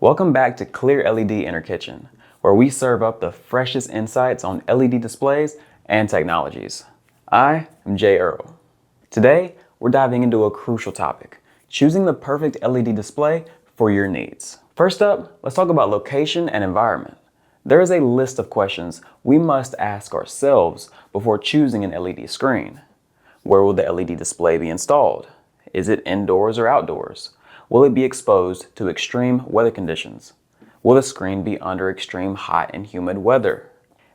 Welcome back to Clear LED Inner Kitchen, where we serve up the freshest insights on LED displays and technologies. I am Jay Earl. Today, we're diving into a crucial topic, choosing the perfect LED display for your needs. First up, let's talk about location and environment. There is a list of questions we must ask ourselves before choosing an LED screen. Where will the LED display be installed? Is it indoors or outdoors? Will it be exposed to extreme weather conditions? Will the screen be under extreme hot and humid weather?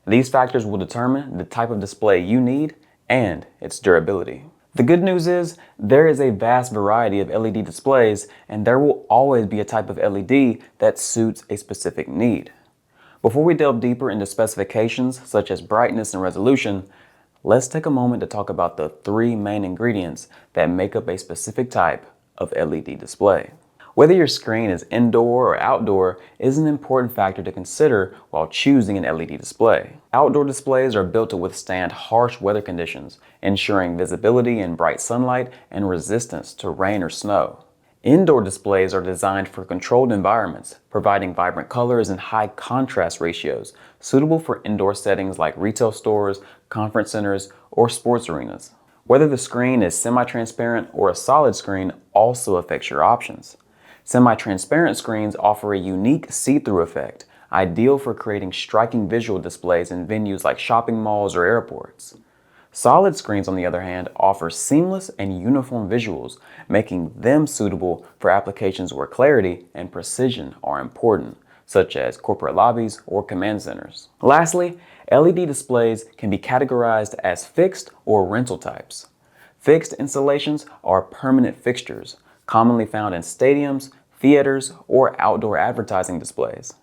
These factors will determine the type of display you need and its durability. The good news is there is a vast variety of LED displays, and there will always be a type of LED that suits a specific need. Before we delve deeper into specifications such as brightness and resolution, let's take a moment to talk about the three main ingredients that make up a specific type of LED display. Whether your screen is indoor or outdoor is an important factor to consider while choosing an LED display. Outdoor displays are built to withstand harsh weather conditions, ensuring visibility in bright sunlight and resistance to rain or snow. Indoor displays are designed for controlled environments, providing vibrant colors and high contrast ratios, suitable for indoor settings like retail stores, conference centers, or sports arenas. Whether the screen is semi-transparent or a solid screen also affects your options. Semi-transparent screens offer a unique see-through effect, ideal for creating striking visual displays in venues like shopping malls or airports. Solid screens, on the other hand, offer seamless and uniform visuals, making them suitable for applications where clarity and precision are important, such as corporate lobbies or command centers. Lastly, LED displays can be categorized as fixed or rental types. Fixed installations are permanent fixtures, commonly found in stadiums, theaters, or outdoor advertising displays.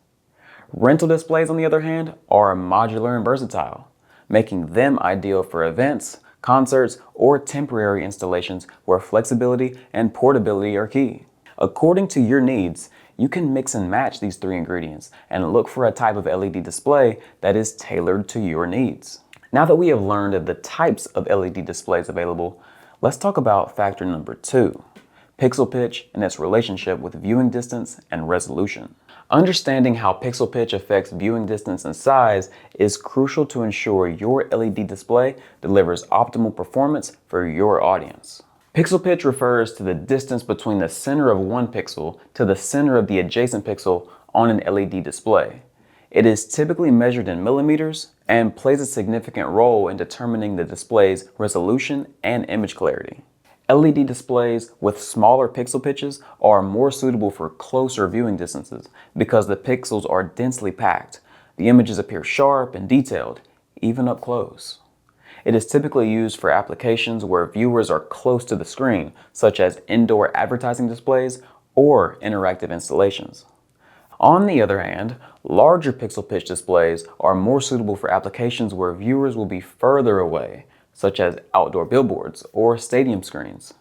Rental displays, on the other hand, are modular and versatile, making them ideal for events, concerts, or temporary installations where flexibility and portability are key. According to your needs, you can mix and match these three ingredients and look for a type of LED display that is tailored to your needs. Now that we have learned of the types of LED displays available, let's talk about factor number 2, pixel pitch and its relationship with viewing distance and resolution. Understanding how pixel pitch affects viewing distance and size is crucial to ensure your LED display delivers optimal performance for your audience. Pixel pitch refers to the distance between the center of one pixel to the center of the adjacent pixel on an LED display. It is typically measured in millimeters and plays a significant role in determining the display's resolution and image clarity. LED displays with smaller pixel pitches are more suitable for closer viewing distances because the pixels are densely packed. The images appear sharp and detailed, even up close. It is typically used for applications where viewers are close to the screen, such as indoor advertising displays or interactive installations. On the other hand, larger pixel pitch displays are more suitable for applications where viewers will be further away, such as outdoor billboards or stadium screens.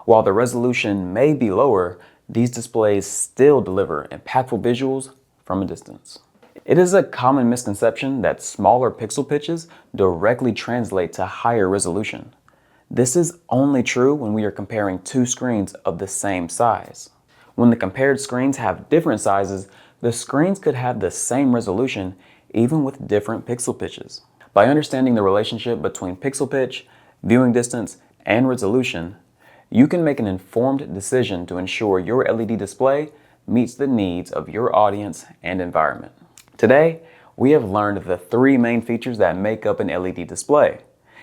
While the resolution may be lower, these displays still deliver impactful visuals from a distance. It is a common misconception that smaller pixel pitches directly translate to higher resolution. This is only true when we are comparing two screens of the same size. When the compared screens have different sizes, the screens could have the same resolution even with different pixel pitches. By understanding the relationship between pixel pitch, viewing distance, and resolution, you can make an informed decision to ensure your LED display meets the needs of your audience and environment. Today, we have learned the three main features that make up an LED display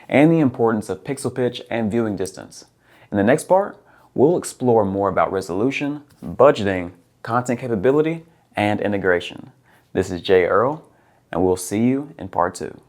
and the importance of pixel pitch and viewing distance. In the next part, we'll explore more about resolution, budgeting, content capability, and integration. This is Jay Earl, and we'll see you in part 2.